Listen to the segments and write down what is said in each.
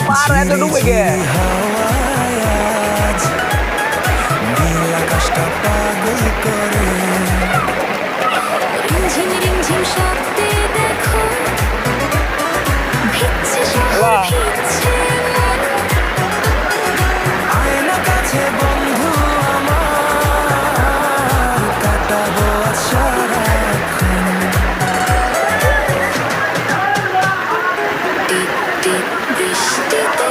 পার এত ডুবে গে আকাশটা পাগল করে রিমঝিম রিমঝিম শব্দে দেখো ভিজছে শহর ভিজছে মন আয়না কাছে বন্ধু আমার কাটাবো সারাক্ষণ টিপ টিপ বৃষ্টিতে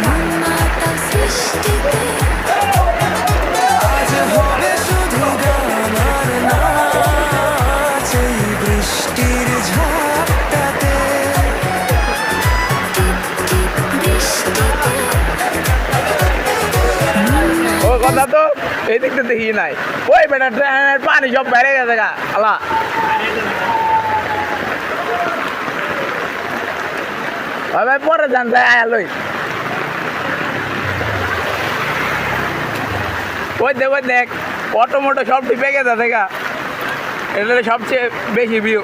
মনমাতা সৃষ্টিতে আজ হবে শুধু গান আর নাচ এই বৃষ্টির ঝাপটাতে টিপ টিপ বৃষ্টিতে ও কথা তো এই দেখতে দেখি নাই ওই বেটা ট্রেনের পানি সব বেড়ে গেছে গা আলা ভাই পরে যান যায় আয়ালই ওই দেখ অটো মোটো সব টিপে গেছে দেখা এটা সবচেয়ে বেশি ভিউ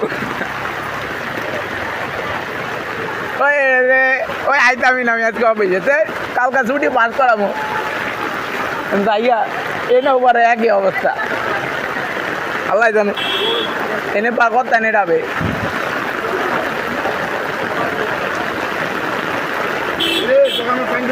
ওই আইতামি না আমি আজকে অফিসেতে কালকা ছুটি পাস করাবো যাইয়া এনে উপরে একই অবস্থা আল্লাহ জানে এনে পা করতে নেটাবে দোকানে পানি